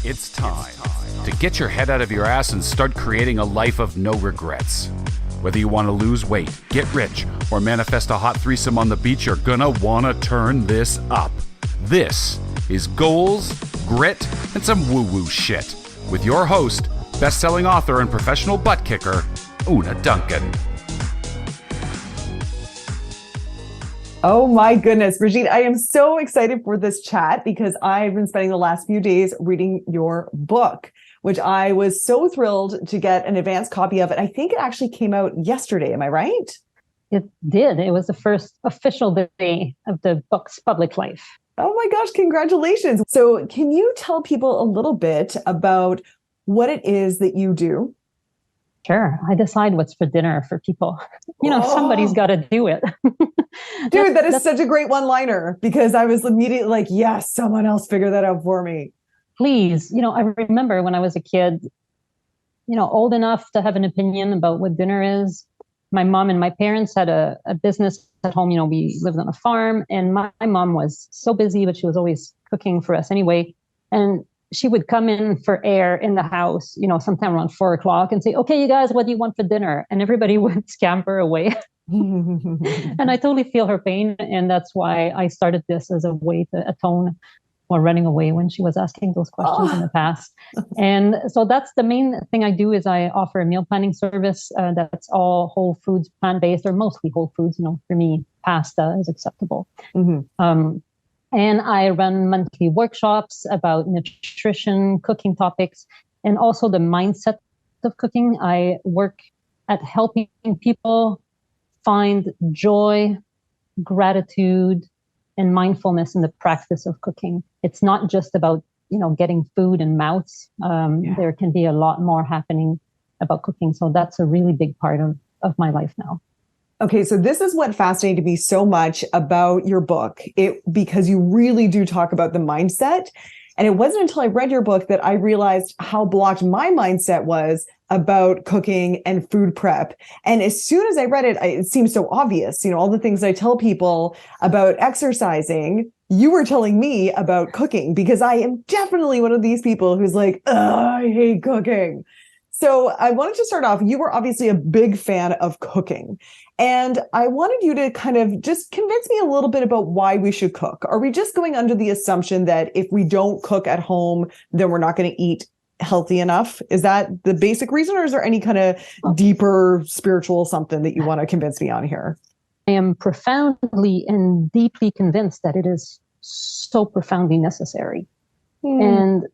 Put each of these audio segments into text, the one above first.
It's time to get your head out of your ass and start creating a life of no regrets. Whether you want to lose weight, get rich, or manifest a hot threesome on the beach, you're gonna wanna turn this up. This is Goals, Grit, and some woo-woo shit with your host, best-selling author and professional butt kicker, Una Duncan. Oh my goodness, Brigitte, I am so excited for this chat because I've been spending the last few days reading your book, which I was so thrilled to get an advanced copy of it. I think it actually came out yesterday. Am I right? It did. It was the first official day of the book's public life. Oh my gosh, congratulations. So can you tell people a little bit about what it is that you do? Sure. I decide what's for dinner for people. Somebody's got to do it. Dude, that is such a great one-liner because I was immediately like, yes, someone else figure that out for me. Please. I remember when I was a kid, old enough to have an opinion about what dinner is. My mom and my parents had a business at home. We lived on a farm, and my mom was so busy, but she was always cooking for us anyway. And she would come in for air in the house, sometime around 4:00 and say, okay, you guys, what do you want for dinner? And everybody would scamper away. And I totally feel her pain. And that's why I started this as a way to atone for running away when she was asking those questions in the past. And so that's the main thing I do is I offer a meal planning service that's all whole foods, plant-based, or mostly whole foods. For me, pasta is acceptable. Mm-hmm. And I run monthly workshops about nutrition, cooking topics, and also the mindset of cooking. I work at helping people find joy, gratitude, and mindfulness in the practice of cooking. It's not just about, getting food in mouths. There can be a lot more happening about cooking. So that's a really big part of my life now. Okay, so this is what fascinated me so much about your book, because you really do talk about the mindset. And it wasn't until I read your book that I realized how blocked my mindset was about cooking and food prep. And as soon as I read it, it seemed so obvious. All the things I tell people about exercising, you were telling me about cooking, because I am definitely one of these people who's like, I hate cooking. So I wanted to start off, you were obviously a big fan of cooking. And I wanted you to kind of just convince me a little bit about why we should cook. Are we just going under the assumption that if we don't cook at home, then we're not going to eat healthy enough? Is that the basic reason, or is there any kind of deeper spiritual something that you want to convince me on here? I am profoundly and deeply convinced that it is so profoundly necessary. And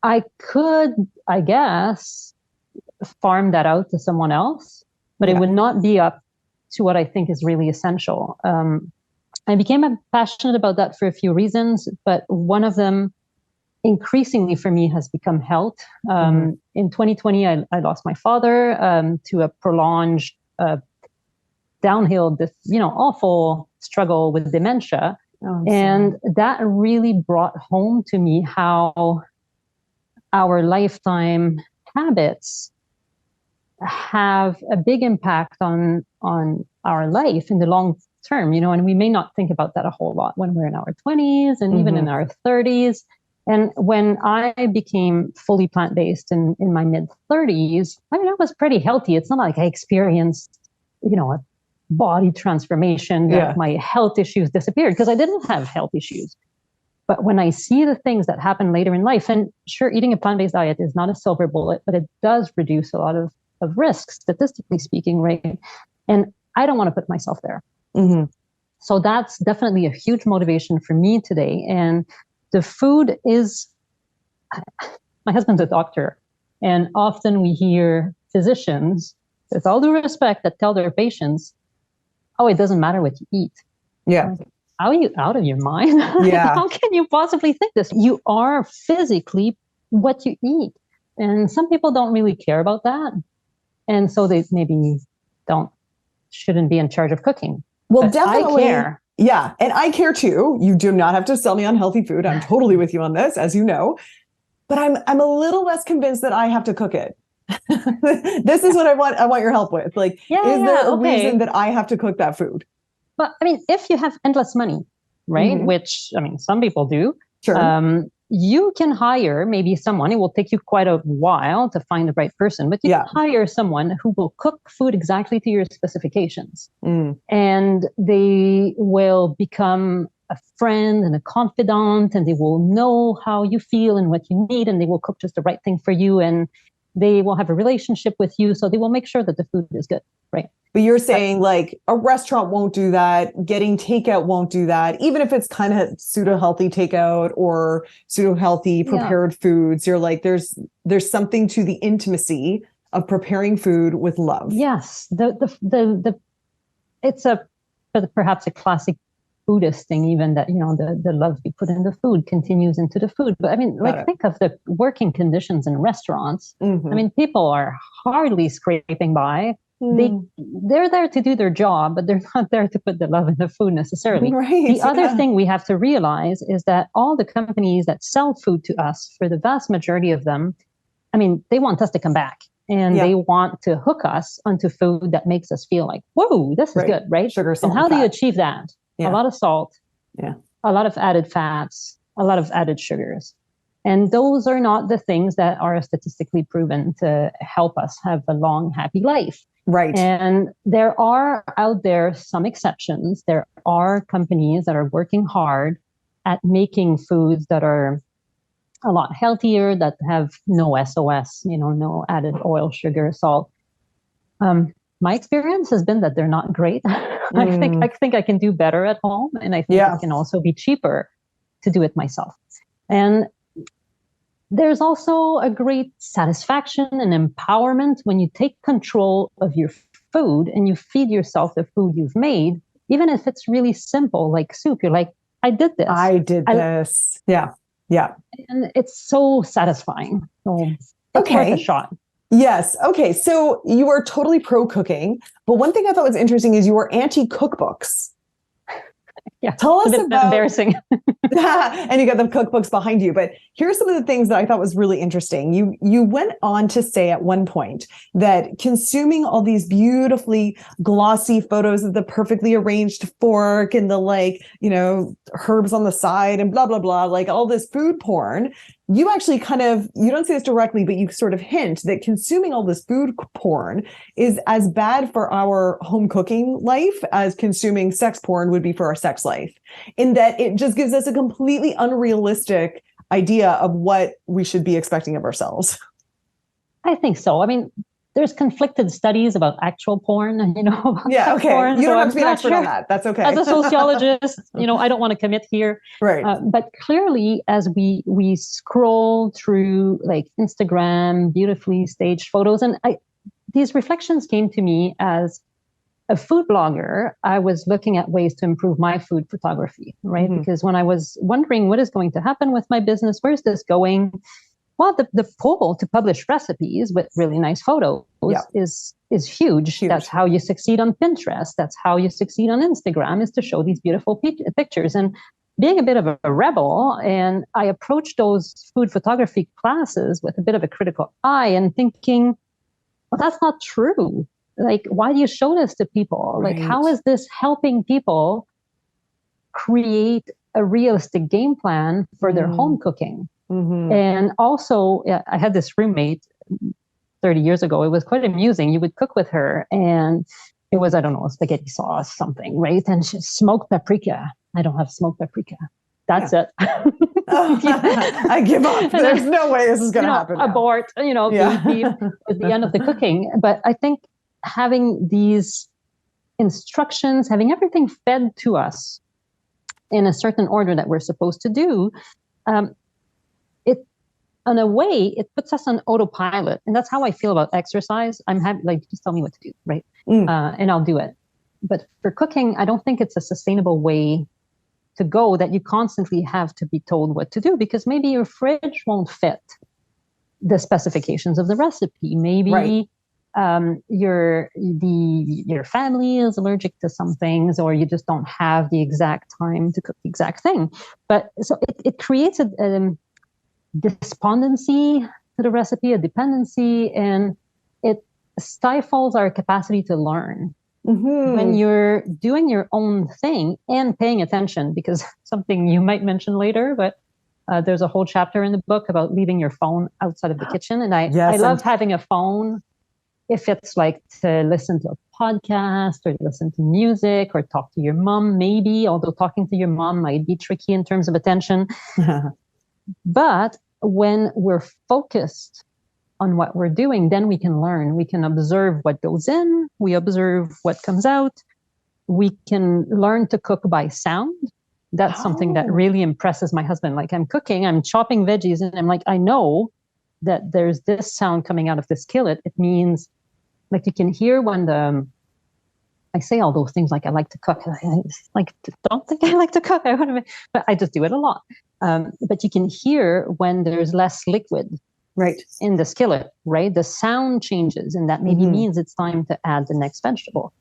I could, I guess, farm that out to someone else, but it would not be up to what I think is really essential. I became passionate about that for a few reasons, but one of them increasingly for me has become health. In 2020, I lost my father to a prolonged downhill, awful struggle with dementia. And that really brought home to me how our lifetime habits have a big impact on our life in the long term, and we may not think about that a whole lot when we're in our 20s and even in our 30s. And when I became fully plant-based in my mid-30s, I was pretty healthy. It's not like I experienced, a body transformation that my health issues disappeared, because I didn't have health issues. But when I see the things that happen later in life, and sure, eating a plant-based diet is not a silver bullet, but it does reduce a lot of risks, statistically speaking, right? And I don't want to put myself there. So that's definitely a huge motivation for me today. And the food is, my husband's a doctor, and often we hear physicians, with all due respect, that tell their patients, oh, it doesn't matter what you eat. Yeah. How are you out of your mind? Yeah. How can you possibly think this? You are physically what you eat. And some people don't really care about that. And so they maybe shouldn't be in charge of cooking. Well, but definitely. I care. Yeah. And I care too. You do not have to sell me on healthy food. I'm totally with you on this, as you know. But I'm a little less convinced that I have to cook it. This is what I want your help with. Is there a reason that I have to cook that food? But if you have endless money, right? Which, some people do. Sure. you can hire maybe someone. It will take you quite a while to find the right person, but you can hire someone who will cook food exactly to your specifications. And they will become a friend and a confidant, and they will know how you feel and what you need, and they will cook just the right thing for you, and they will have a relationship with you, so they will make sure that the food is good, right? But you're saying like a restaurant won't do that, getting takeout won't do that, even if it's kind of pseudo-healthy takeout or pseudo-healthy prepared foods. You're like, there's something to the intimacy of preparing food with love. Yes, it's perhaps a classic Buddhist thing, even, that, the love you put in the food continues into the food. But I mean, think of the working conditions in restaurants. I mean, people are hardly scraping by. They're there to do their job, but they're not there to put the love in the food necessarily. Right, the other thing we have to realize is that all the companies that sell food to us, for the vast majority of them, I mean, they want us to come back. And they want to hook us onto food that makes us feel like, whoa, this is good, right? Sugar, salt, and how do you achieve that? A lot of salt, a lot of added fats, a lot of added sugars. And those are not the things that are statistically proven to help us have a long, happy life. Right. And there are out there some exceptions. There are companies that are working hard at making foods that are a lot healthier, that have no SOS, no added oil, sugar, salt. My experience has been that they're not great. I think I can do better at home, and I think it can also be cheaper to do it myself. And there's also a great satisfaction and empowerment when you take control of your food and you feed yourself the food you've made, even if it's really simple, like soup. You're like, I did this. I did this. Yeah. And it's so satisfying. So it's worth a shot. Yes. Okay. So you are totally pro cooking, but one thing I thought was interesting is you were anti cookbooks. Yeah. Tell us about embarrassing. And you got the cookbooks behind you. But here's some of the things that I thought was really interesting. You went on to say at one point that consuming all these beautifully glossy photos of the perfectly arranged fork and the herbs on the side and blah, blah, blah, like all this food porn, you actually you don't say this directly, but you sort of hint that consuming all this food porn is as bad for our home cooking life as consuming sex porn would be for our sex life, in that it just gives us a completely unrealistic idea of what we should be expecting of ourselves. I think so. I mean, there's conflicted studies about actual porn, okay. Porn, you don't have to be an not expert on that. That's okay. As a sociologist, I don't want to commit here. Right. But clearly, as we scroll through like Instagram, beautifully staged photos, and these reflections came to me as a food blogger. I was looking at ways to improve my food photography, right? Because when I was wondering what is going to happen with my business, where's this going? Well, the pull to publish recipes with really nice photos is huge. That's how you succeed on Pinterest. That's how you succeed on Instagram, is to show these beautiful pictures. And being a bit of a rebel, and I approached those food photography classes with a bit of a critical eye and thinking, well, that's not true. Like, why do you show this to people? Like, how is this helping people create a realistic game plan for their home cooking? And also, I had this roommate 30 years ago. It was quite amusing. You would cook with her, and it was, I don't know, spaghetti sauce, something, right? And she smoked paprika. I don't have smoked paprika. That's it. I give up. There's no way this is going to happen. Abort, at the end of the cooking. But I think having these instructions, having everything fed to us in a certain order that we're supposed to do, in a way, it puts us on autopilot. And that's how I feel about exercise. I'm happy, just tell me what to do, right? And I'll do it. But for cooking, I don't think it's a sustainable way to go, that you constantly have to be told what to do, because maybe your fridge won't fit the specifications of the recipe. Maybe your family is allergic to some things, or you just don't have the exact time to cook the exact thing. But so it creates a despondency to the recipe, a dependency, and it stifles our capacity to learn. When you're doing your own thing and paying attention, because something you might mention later, but There's a whole chapter in the book about leaving your phone outside of the kitchen. And I love having a phone if it's like to listen to a podcast or listen to music or talk to your mom, maybe, although talking to your mom might be tricky in terms of attention. But when we're focused on what we're doing, then we can learn. We can observe what goes in. We observe what comes out. We can learn to cook by sound. That's something that really impresses my husband. Like I'm cooking, I'm chopping veggies, and I'm like, I know that there's this sound coming out of this skillet. It means like you can hear when I say all those things like I like to cook. I like don't think I like to cook. But I just do it a lot. But you can hear when there's less liquid in the skillet, right? The sound changes, and that maybe means it's time to add the next vegetable.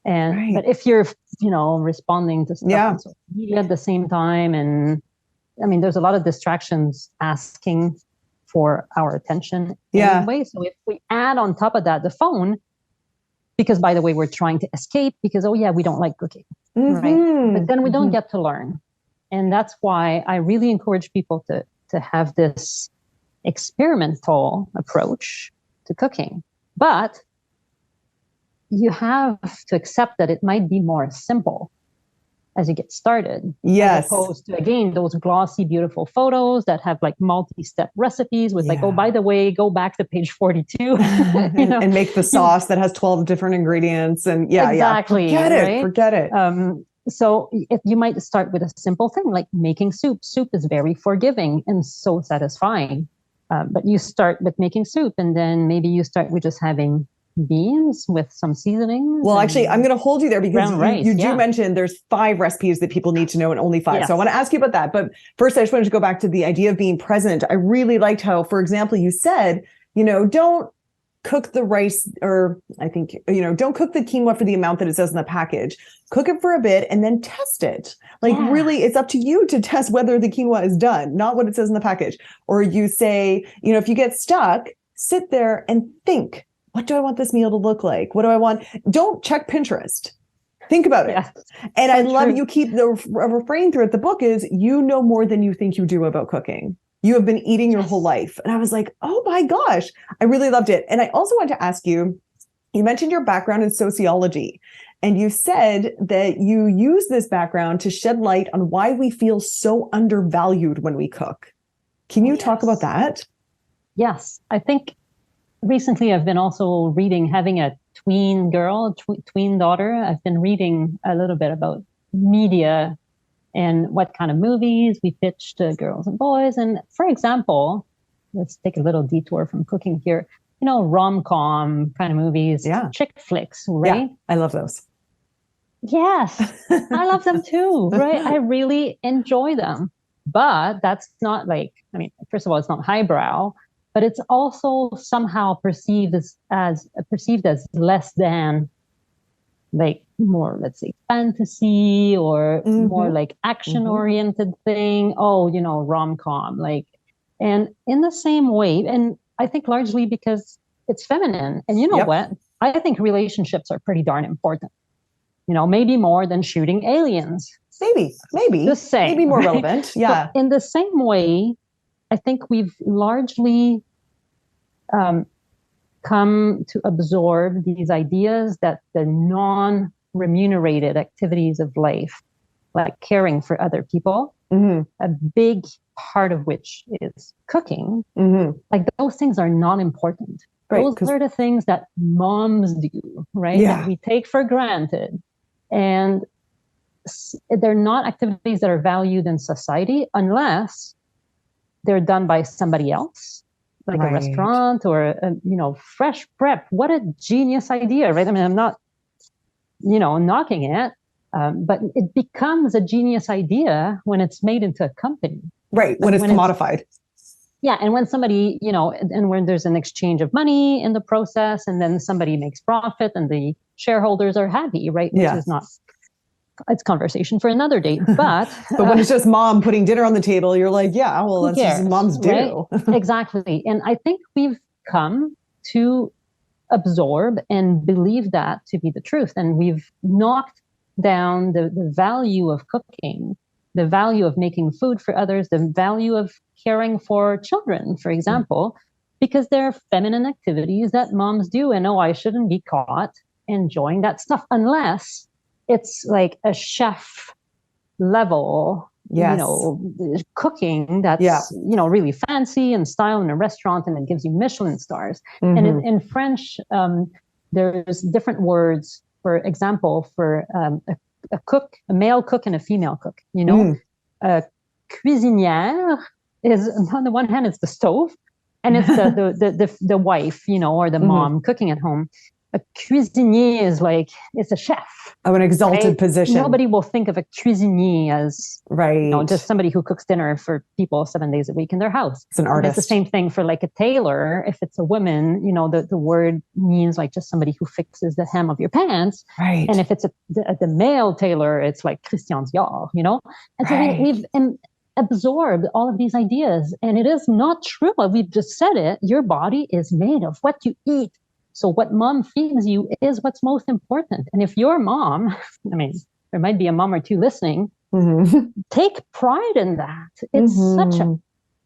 And but if you're, responding to stuff on social media at the same time, and I mean, there's a lot of distractions asking for our attention anyway. So if we add on top of that the phone, because by the way, we're trying to escape because we don't like cooking, right? But then we don't get to learn, and that's why I really encourage people to have this experimental approach to cooking, but you have to accept that it might be more simple as you get started. Yes. As opposed to, again, those glossy, beautiful photos that have like multi-step recipes with like, oh, by the way, go back to page 42. and make the sauce that has 12 different ingredients. And exactly. Forget it. So if you might start with a simple thing like making soup. Soup is very forgiving and so satisfying. But you start with making soup, and then maybe you start with just having beans with some seasonings. Well, actually, I'm going to hold you there because you do mention there's 5 recipes that people need to know and only 5. Yes. So I want to ask you about that. But first, I just wanted to go back to the idea of being present. I really liked how, for example, you said, don't cook the rice, or I think, don't cook the quinoa for the amount that it says in the package. Cook it for a bit and then test it. Really, it's up to you to test whether the quinoa is done, not what it says in the package. Or you say, if you get stuck, sit there and think, what do I want this meal to look like? What do I want? Don't check Pinterest. Think about it. Yes, and I love you keep the refrain throughout the book is, you know more than you think you do about cooking. You have been eating your whole life. And I was like, oh my gosh, I really loved it. And I also want to ask you, you mentioned your background in sociology, and you said that you use this background to shed light on why we feel so undervalued when we cook. Can you talk about that? Yes, I think recently I've been also reading, having a tween daughter. I've been reading a little bit about media and what kind of movies we pitch to girls and boys. And for example, let's take a little detour from cooking here, rom-com kind of movies, chick flicks, right? Yeah, I love those. Yes, I love them too, right? I really enjoy them. But that's not first of all, it's not highbrow, but it's also somehow perceived as less than more, let's say, fantasy or more like action oriented thing. Oh, rom-com, and in the same way, and I think largely because it's feminine. And what? I think relationships are pretty darn important. Maybe more than shooting aliens. Maybe. The same. Maybe more relevant. Yeah. So in the same way, I think we've largely come to absorb these ideas that the non-remunerated activities of life, like caring for other people, a big part of which is cooking, those things are not important. Right, those are the things that moms do, right? Yeah. That we take for granted. And they're not activities that are valued in society unless they're done by somebody else, like a restaurant or, fresh prep. What a genius idea, right? I mean, I'm not, knocking it, but it becomes a genius idea when it's made into a company. Right, when it's commodified. And when somebody, and when there's an exchange of money in the process, and then somebody makes profit and the shareholders are happy, right? Which is not, it's conversation for another day. But when it's just mom putting dinner on the table, you're like, that's just moms do. Right? Exactly. And I think we've come to absorb and believe that to be the truth. And we've knocked down the value of cooking the value of making food for others, the value of caring for children, for example, because they're feminine activities that moms do. And I shouldn't be caught enjoying that stuff unless it's like a chef level, cooking that's, really fancy and style in a restaurant, and it gives you Michelin stars. And in French, there's different words, for example, for a cook, a male cook and a female cook. A cuisinière is, on the one hand, it's the stove, and it's the wife, or the mom cooking at home. A cuisinier is like, it's a chef. Oh, an exalted position. Nobody will think of a cuisinier as just somebody who cooks dinner for people 7 days a week in their house. It's an artist. It's the same thing for like a tailor. If it's a woman, the word means like just somebody who fixes the hem of your pants. Right. And if it's the male tailor, it's like Christian Dior, And so we've absorbed all of these ideas, and it is not true. We've just said it. Your body is made of what you eat. So what mom feeds you is what's most important. And if your mom, there might be a mom or two listening, take pride in that. It's such a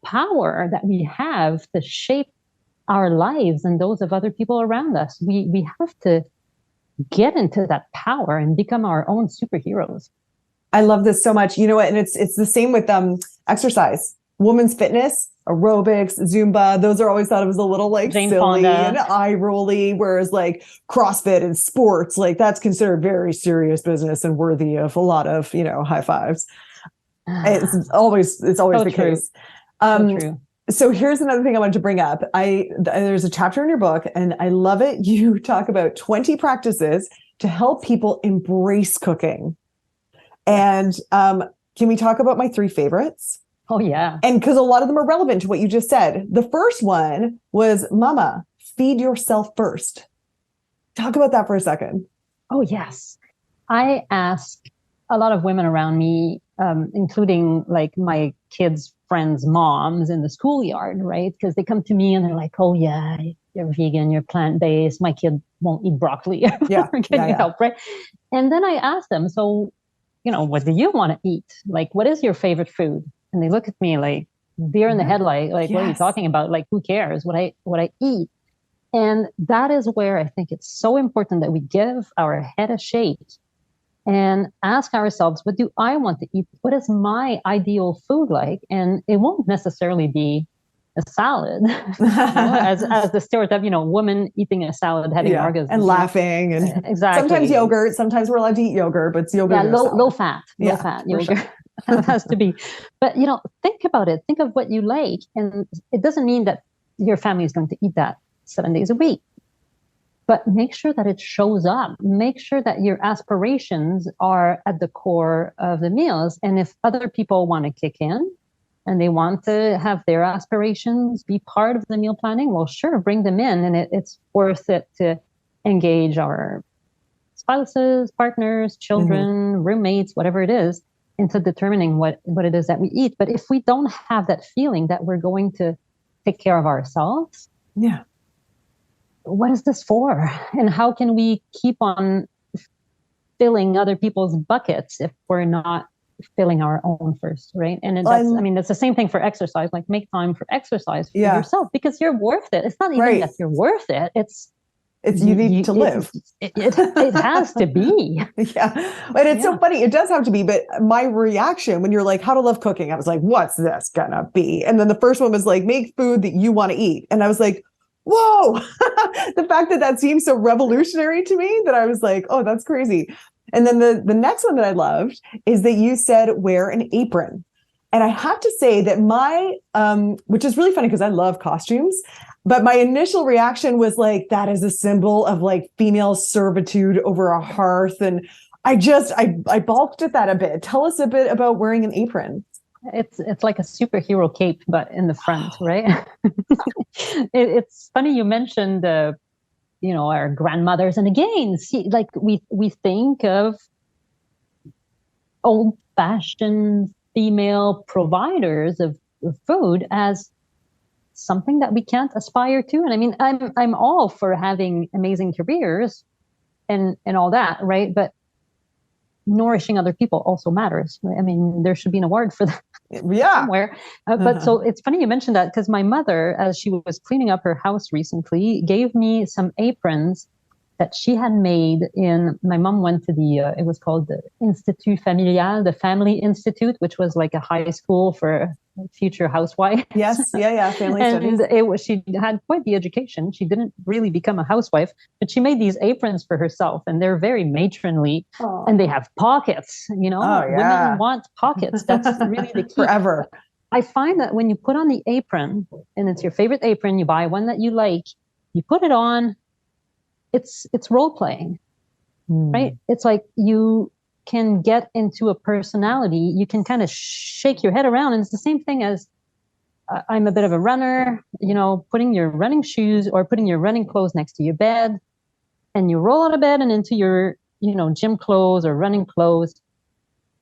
power that we have to shape our lives and those of other people around us. We have to get into that power and become our own superheroes. I love this so much. You know what? And it's the same with exercise, women's fitness, aerobics, Zumba. Those are always thought of as a little like Jane silly Fonda. And eye rolly, whereas like CrossFit and sports, like that's considered very serious business and worthy of a lot of, high fives. It's always So the true. case. So true. So here's another thing I wanted to bring up. There's a chapter in your book, and I love it. You talk about 20 practices to help people embrace cooking. And can we talk about my 3 favorites? Oh, yeah. And because a lot of them are relevant to what you just said. The first one was, Mama, feed yourself first. Talk about that for a second. Oh, yes. I ask a lot of women around me, including like my kids' friends' moms in the schoolyard, right? Because they come to me and they're like, oh, yeah, you're vegan, you're plant-based. My kid won't eat broccoli. Yeah. Can you help, right? And then I ask them, so, what do you want to eat? Like, what is your favorite food? And they look at me like deer in the headlight, like, what are you talking about? Like, who cares what I eat? And that is where I think it's so important that we give our head a shake and ask ourselves, what do I want to eat? What is my ideal food like? And it won't necessarily be a salad, as the stereotype, woman eating a salad, having orgasms. And laughing. And exactly. Sometimes yogurt. Sometimes we're allowed to eat yogurt, but it's yogurt. Yeah, low fat yogurt. Sure. It has to be. But, think about it. Think of what you like. And it doesn't mean that your family is going to eat that 7 days a week. But make sure that it shows up. Make sure that your aspirations are at the core of the meals. And if other people want to kick in and they want to have their aspirations be part of the meal planning, well, sure, bring them in. And it's worth it to engage our spouses, partners, children, roommates, whatever it is, into determining what it is that we eat. But if we don't have that feeling that we're going to take care of ourselves, what is this for? And how can we keep on filling other people's buckets if we're not filling our own first, right? And that's the same thing for exercise. Like, make time for exercise for yourself, because you're worth it. It's not even that you're worth it. It's you need to live. It has to be. Yeah. And it's so funny. It does have to be. But my reaction when you're like, how to love cooking, I was like, what's this gonna be? And then the first one was like, make food that you want to eat. And I was like, whoa, the fact that seems so revolutionary to me that I was like, oh, that's crazy. And then the next one that I loved is that you said, wear an apron. And I have to say that my, which is really funny because I love costumes, but my initial reaction was like, that is a symbol of like female servitude over a hearth. And I balked at that a bit. Tell us a bit about wearing an apron. It's like a superhero cape, but in the front, right? It's funny you mentioned, our grandmothers. And again, see, like we think of old-fashioned female providers of food as something that we can't aspire to. And I mean, I'm all for having amazing careers and all that, right? But nourishing other people also matters. Right? I mean, there should be an award for that somewhere. But so it's funny you mentioned that, because my mother, as she was cleaning up her house recently, gave me some aprons that she had made my mom went to it was called the Institut Familial, the Family Institute, which was like a high school for future housewife. Yes. Yeah. Family studies. She had quite the education. She didn't really become a housewife, but she made these aprons for herself, and they're very matronly. Oh. And they have pockets, women want pockets. That's really the key. Forever. I find that when you put on the apron, and it's your favorite apron, you buy one that you like, you put it on, it's role playing, right? It's like you can get into a personality. You can kind of shake your head around. And it's the same thing as I'm a bit of a runner, putting your running shoes or putting your running clothes next to your bed, and you roll out of bed and into your, gym clothes or running clothes,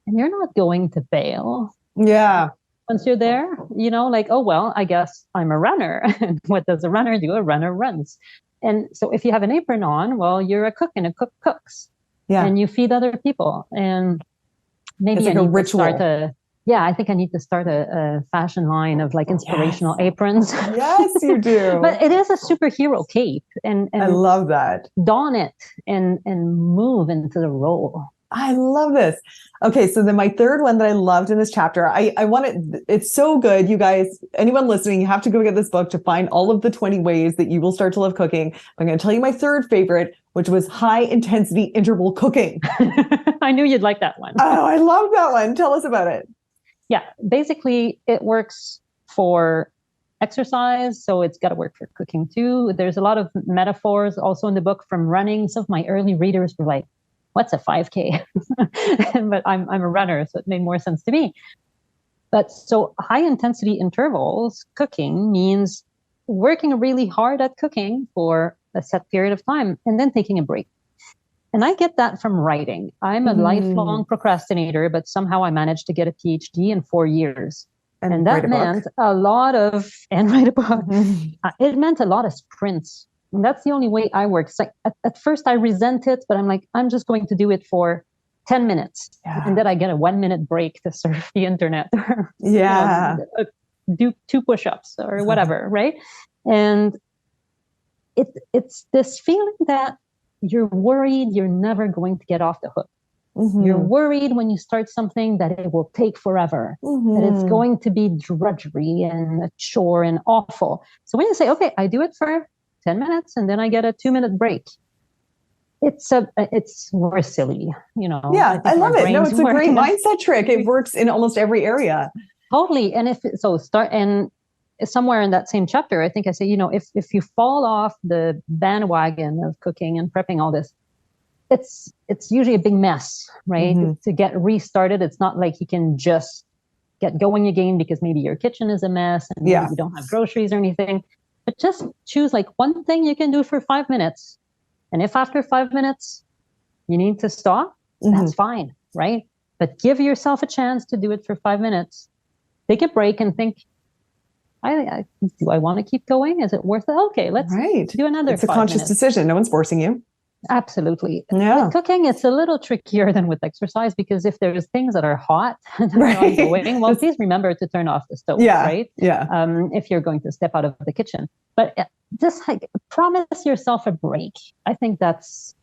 and you're not going to bail. Yeah. Once you're there, like, oh, well, I guess I'm a runner. And what does a runner do? A runner runs. And so if you have an apron on, well, you're a cook, and a cook cooks. Yeah. And you feed other people. And maybe it's like a ritual. I think I need to start a fashion line of like inspirational aprons. Yes, you do. But it is a superhero cape. And I love that. Don it and move into the role. I love this. Okay, so then my third one that I loved in this chapter, I want it. It's so good, you guys. Anyone listening, you have to go get this book to find all of the 20 ways that you will start to love cooking. I'm going to tell you my third favorite, which was high intensity interval cooking. I knew you'd like that one. Oh, I love that one. Tell us about it. Yeah, basically it works for exercise, so it's got to work for cooking too. There's a lot of metaphors also in the book from running. Some of my early readers were like, what's a 5K? But I'm a runner, so it made more sense to me. But so high intensity intervals cooking means working really hard at cooking for a set period of time and then taking a break. And I get that from writing. I'm a lifelong procrastinator, but somehow I managed to get a PhD in 4 years. And that meant a lot of, and write a book. It meant a lot of sprints. And that's the only way I work. It's like at first I resent it, but I'm like, I'm just going to do it for 10 minutes. Yeah. And then I get a 1 minute break to surf the internet. Do 2 push-ups or whatever, right? And it's this feeling that you're worried you're never going to get off the hook. You're worried when you start something that it will take forever, that it's going to be drudgery and a chore and awful. So when you say, okay, I do it for 10 minutes and then I get a 2-minute break. It's more silly, Yeah, I love it. No, it's a great mindset trick. It works in almost every area. Totally. And somewhere in that same chapter, I think I say, if you fall off the bandwagon of cooking and prepping all this, it's usually a big mess, right? To get restarted. It's not like you can just get going again because maybe your kitchen is a mess and you don't have groceries or anything. But just choose like one thing you can do for 5 minutes. And if after 5 minutes you need to stop, that's fine, right? But give yourself a chance to do it for 5 minutes. Take a break and think, do I want to keep going? Is it worth it? Okay, let's do another 5 minutes. It's a conscious decision. No one's forcing you. Absolutely. Yeah. With cooking, it's a little trickier than with exercise, because if there's things that are hot and are ongoing, well, please remember to turn off the stove, right? Yeah. If you're going to step out of the kitchen. But just like promise yourself a break. I think that's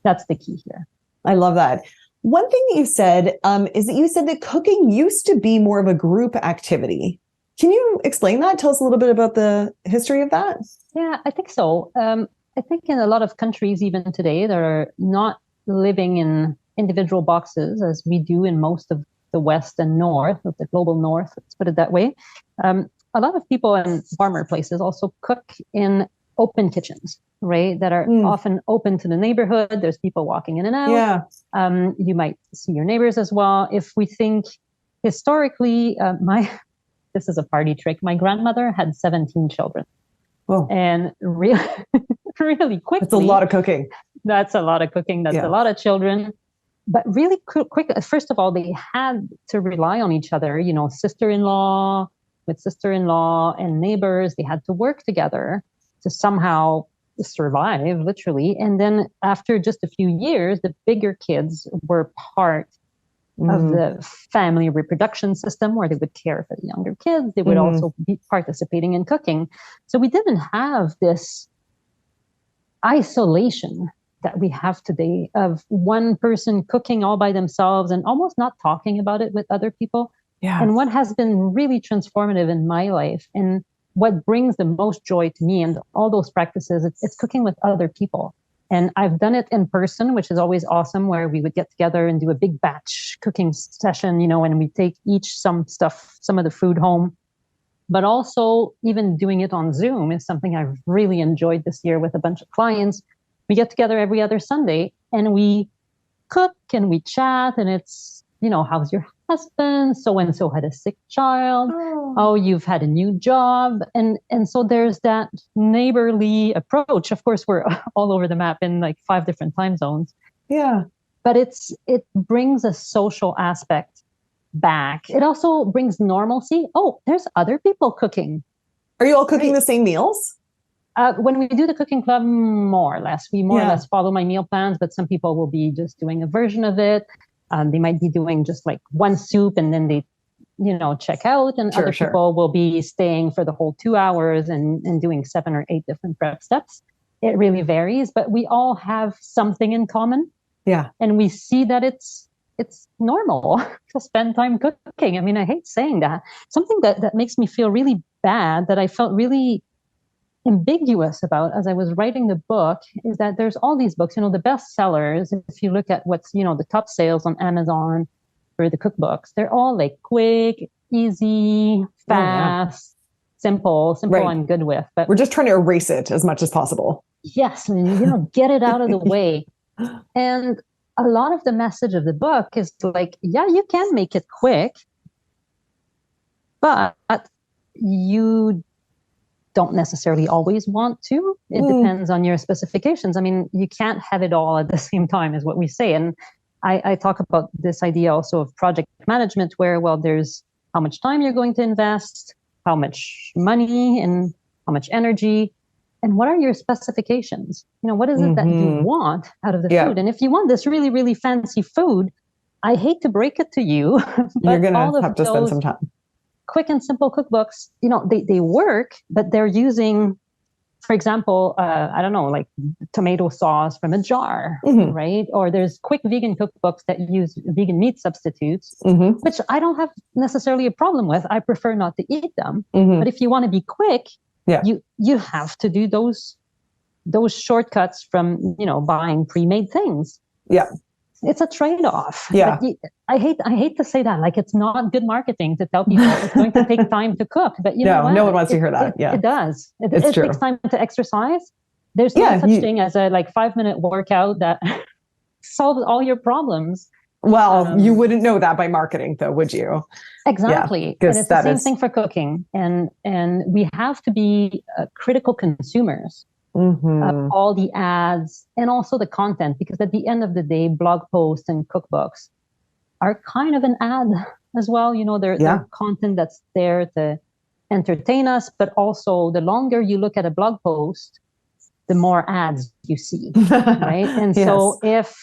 the key here. I love that. One thing that you said is that you said that cooking used to be more of a group activity. Can you explain that? Tell us a little bit about the history of that. Yeah, I think so. I think in a lot of countries, even today, that are not living in individual boxes as we do in most of the West and North, of the global North, let's put it that way. A lot of people in farmer places also cook in open kitchens, right? That are often open to the neighborhood. There's people walking in and out. Yeah. You might see your neighbors as well. If we think historically, this is a party trick. My grandmother had 17 children. Whoa. And really quickly. That's a lot of cooking. That's a lot of cooking. That's a lot of children. But really quick, first of all, they had to rely on each other, sister-in-law with sister-in-law and neighbors. They had to work together to somehow survive, literally. And then after just a few years, the bigger kids were part of the family reproduction system, where they would care for the younger kids. They would also be participating in cooking. So we didn't have this isolation that we have today of one person cooking all by themselves and almost not talking about it with other people. Yeah. And what has been really transformative in my life, and what brings the most joy to me and all those practices, it's cooking with other people. And I've done it in person, which is always awesome, where we would get together and do a big batch cooking session, and we take each some of the food home. But also even doing it on Zoom is something I've really enjoyed this year with a bunch of clients. We get together every other Sunday and we cook and we chat, and it's, how's your husband? So-and-so had a sick child. Oh, you've had a new job. And so there's that neighborly approach. Of course, we're all over the map in like 5 different time zones. Yeah. But it brings a social aspect back. It also brings normalcy. Oh, there's other people cooking. Are you all cooking the same meals? When we do the cooking club, more or less, we more or less follow my meal plans, but some people will be just doing a version of it. They might be doing just like one soup and then they, check out. And other people will be staying for the whole 2 hours and doing 7 or 8 different prep steps. It really varies, but we all have something in common. Yeah. And we see that it's normal to spend time cooking. I mean, I hate saying that. Something that makes me feel really bad, that I felt really ambiguous about as I was writing the book, is that there's all these books, the best sellers. If you look at what's, the top sales on Amazon for the cookbooks, they're all like quick, easy, fast, simple I'm good with. But we're just trying to erase it as much as possible. Yes. And, get it out of the way. And a lot of the message of the book is like, yeah, you can make it quick, but you don't necessarily always want to. It depends on your specifications. I mean, you can't have it all at the same time, is what we say. And I talk about this idea also of project management, where, there's how much time you're going to invest, how much money and how much energy, and what are your specifications? What is it that you want out of the food? And if you want this really, really fancy food, I hate to break it to you, but you're going to have to spend some time. Quick and simple cookbooks, they work, but they're using, for example, I don't know, like tomato sauce from a jar, right? Or there's quick vegan cookbooks that use vegan meat substitutes, which I don't have necessarily a problem with. I prefer not to eat them. But if you want to be quick, you have to do those shortcuts from, buying pre-made things. Yeah. It's a trade-off. Yeah. I hate to say that. Like, it's not good marketing to tell people it's going to take time to cook. But know what? No one wants to hear that. It does. It true. takes time to exercise. There's no such thing as a 5-minute workout that solves all your problems. Well, you wouldn't know that by marketing, though, would you? Exactly. And it's the same thing for cooking. And we have to be critical consumers of all the ads and also the content, because at the end of the day, blog posts and cookbooks are kind of an ad as well. They're content that's there to entertain us, but also the longer you look at a blog post, the more ads you see, right? And so if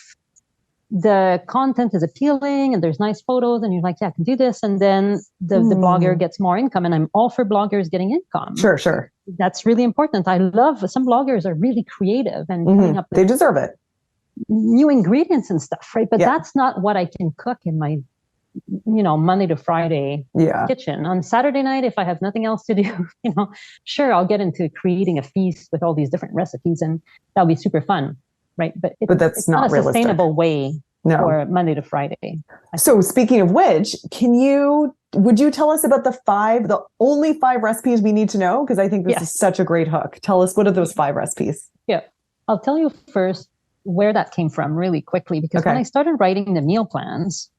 the content is appealing and there's nice photos and you're like, yeah, I can do this. And then the blogger gets more income, and I'm all for bloggers getting income. Sure. That's really important. I love, some bloggers are really creative and coming up with they deserve it. New ingredients and stuff, right? But that's not what I can cook in my, Monday to Friday kitchen. On Saturday night, if I have nothing else to do, sure, I'll get into creating a feast with all these different recipes, and that'll be super fun. Right. But it's not a sustainable way for Monday to Friday. So speaking of which, would you tell us about the only 5 recipes we need to know? Because I think this is such a great hook. Tell us, what are those 5 recipes? Yeah. I'll tell you first where that came from really quickly, because when I started writing the meal plans,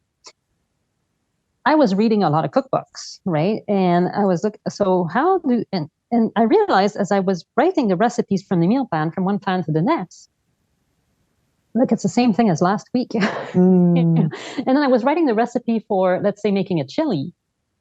I was reading a lot of cookbooks, right? And I was and I realized as I was writing the recipes from the meal plan, from one plan to the next, look, it's the same thing as last week. And then I was writing the recipe for, let's say, making a chili.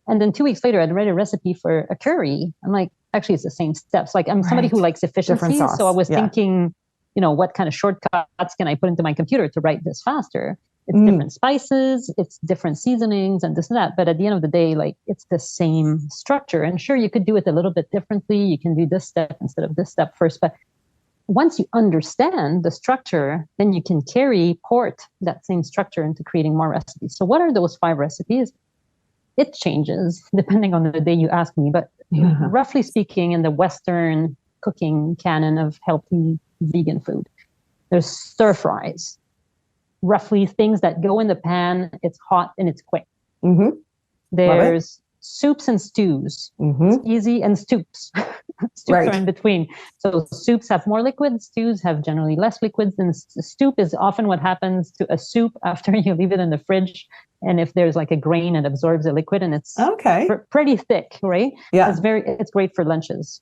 And then 2 weeks later, I'd write a recipe for a curry. I'm like, actually it's the same steps. Like I'm somebody who likes efficiency. So I was thinking, what kind of shortcuts can I put into my computer to write this faster? It's different spices, it's different seasonings and this and that. But at the end of the day, like it's the same structure. And sure, you could do it a little bit differently. You can do this step instead of this step first. But once you understand the structure, then you can port that same structure into creating more recipes. So what are those 5 recipes? It changes depending on the day you ask me. But roughly speaking, in the Western cooking canon of healthy vegan food, there's stir fries. Roughly things that go in the pan, it's hot and it's quick. There's soups and stews. It's easy, and stoops. Stoops are in between. So soups have more liquids, stews have generally less liquids, and stoop is often what happens to a soup after you leave it in the fridge. And if there's like a grain, it absorbs a liquid and it's pretty thick, right? Yeah. It's great for lunches.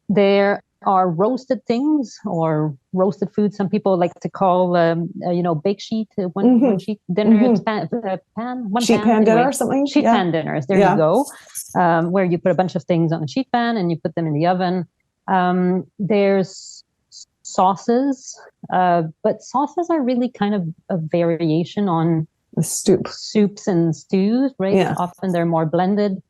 There are roasted things or roasted foods. Some people like to call, bake sheet, one sheet dinner, pan dinner or something. Sheet pan dinners. There you go. Where you put a bunch of things on a sheet pan and you put them in the oven. There's sauces, but sauces are really kind of a variation on the soups and stews, right? Yeah. Often they're more blended.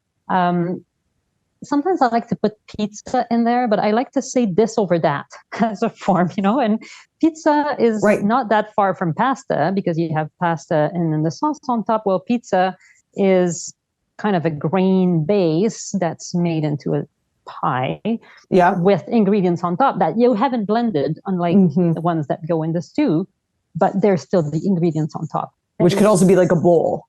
Sometimes I like to put pizza in there, but I like to say this over that as a form, and pizza is not that far from pasta because you have pasta and then the sauce on top. Well, pizza is kind of a grain base that's made into a pie with ingredients on top that you haven't blended, unlike the ones that go in the stew, but there's still the ingredients on top. Which could also be like a bowl.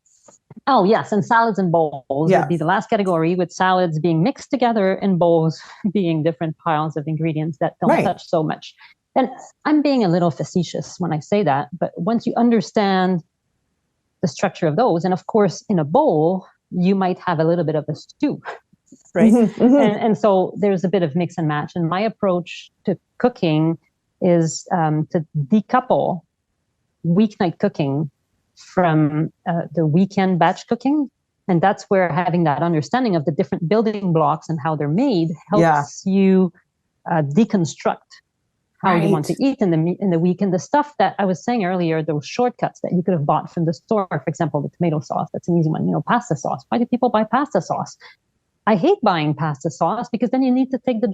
Oh, yes. And salads and bowls would be the last category, with salads being mixed together and bowls being different piles of ingredients that don't touch so much. And I'm being a little facetious when I say that, but once you understand the structure of those, and of course, in a bowl, you might have a little bit of a stew, right? And so there's a bit of mix and match. And my approach to cooking is to decouple weeknight cooking from the weekend batch cooking. And that's where having that understanding of the different building blocks and how they're made helps you deconstruct how you want to eat in the week. And the stuff that I was saying earlier, those shortcuts that you could have bought from the store, for example, the tomato sauce, that's an easy one, pasta sauce. Why do people buy pasta sauce? I hate buying pasta sauce because then you need to take the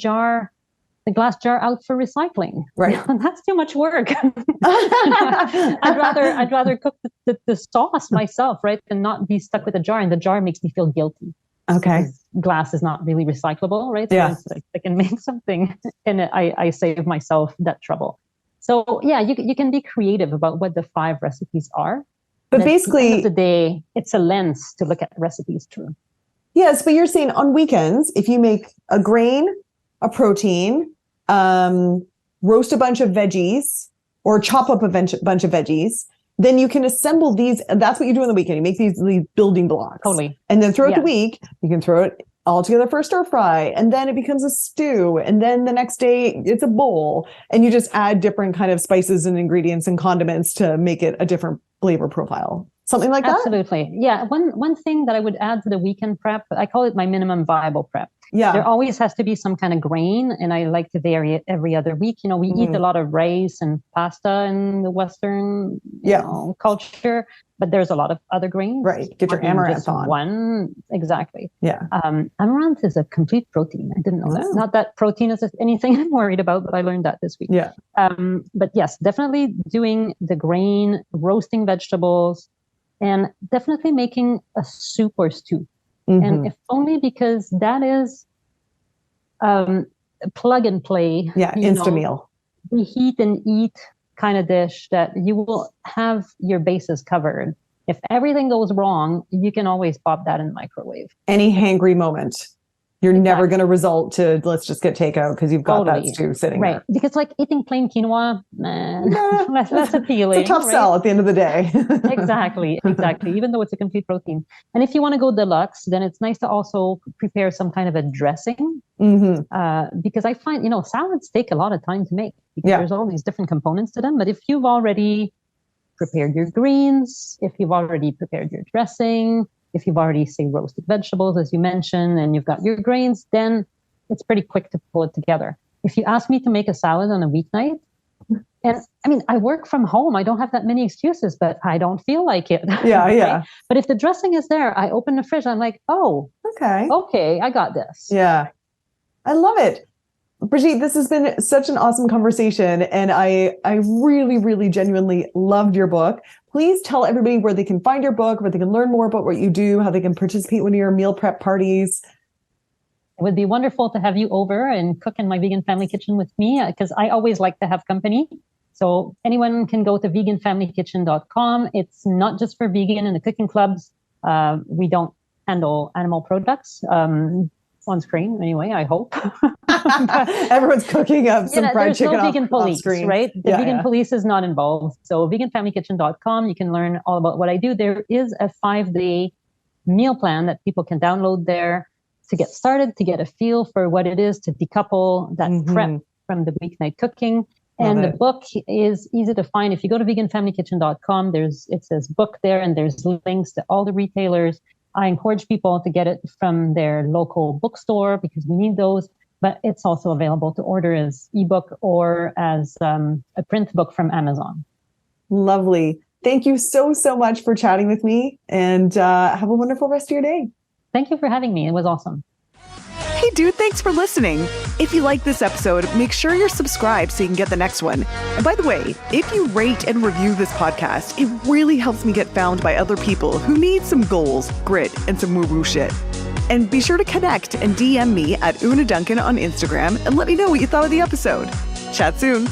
glass jar out for recycling. Right. That's too much work. I'd rather cook the sauce myself, right? And not be stuck with a jar. And the jar makes me feel guilty. Okay. Glass is not really recyclable, right? So it's like I can make something and I save myself that trouble. So you can be creative about what the 5 recipes are. But basically, at the end of the day, it's a lens to look at recipes through. Yes, but you're saying on weekends, if you make a grain, a protein, roast a bunch of veggies or chop up a bunch of veggies, then you can assemble these. That's what you do on the weekend. You make these building blocks. Totally. And then throughout the week, you can throw it all together for a stir fry. And then it becomes a stew. And then the next day it's a bowl. And you just add different kind of spices and ingredients and condiments to make it a different flavor profile. Something like that? Absolutely. Yeah. One thing that I would add to the weekend prep, I call it my minimum viable prep. Yeah. There always has to be some kind of grain, and I like to vary it every other week. We eat a lot of rice and pasta in the Western culture, but there's a lot of other grains. Right. Get your amaranth on. One. Exactly. Yeah. Amaranth is a complete protein. I didn't know that. Not that protein is anything I'm worried about, but I learned that this week. Yeah. But yes, definitely doing the grain, roasting vegetables, and definitely making a soup or stew. And if only because that is plug and play. Yeah, Insta-meal. Reheat and eat kind of dish that you will have your bases covered. If everything goes wrong, you can always pop that in the microwave. Any hangry moment. You're never going to result to let's just get takeout because you've got that stew sitting there. Right. Because like eating plain quinoa, less appealing. It's a tough sell at the end of the day. Exactly. Even though it's a complete protein. And if you want to go deluxe, then it's nice to also prepare some kind of a dressing. Because I find, salads take a lot of time to make because there's all these different components to them. But if you've already prepared your greens, if you've already prepared your dressing, If you've already, say, roasted vegetables, as you mentioned, and you've got your grains, then it's pretty quick to pull it together. If you ask me to make a salad on a weeknight, and I mean, I work from home. I don't have that many excuses, but I don't feel like it. Yeah, yeah. Right? But if the dressing is there, I open the fridge. I'm like, oh, okay, I got this. Yeah, I love it. Brigitte, this has been such an awesome conversation, and I really, really genuinely loved your book. Please tell everybody where they can find your book, where they can learn more about what you do, how they can participate in one of your meal prep parties. It would be wonderful to have you over and cook in my vegan family kitchen with me, because I always like to have company. So anyone can go to veganfamilykitchen.com. It's not just for vegan and the cooking clubs. We don't handle animal products on screen anyway, I hope. Everyone's cooking up some fried chicken. There's no vegan police, screen. Right? The vegan police is not involved. So veganfamilykitchen.com, you can learn all about what I do. There is a 5-day meal plan that people can download there to get started, to get a feel for what it is, to decouple that prep from the weeknight cooking. And the book is easy to find. If you go to veganfamilykitchen.com, it says book there, and there's links to all the retailers. I encourage people to get it from their local bookstore because we need those, but it's also available to order as ebook or as a print book from Amazon. Lovely. Thank you so much for chatting with me, and have a wonderful rest of your day. Thank you for having me. It was awesome. Hey dude, thanks for listening. If you like this episode, make sure you're subscribed so you can get the next one. And by the way, if you rate and review this podcast, it really helps me get found by other people who need some goals, grit, and some woo-woo shit. And be sure to connect and DM me at Una Duncan on Instagram and let me know what you thought of the episode. Chat soon.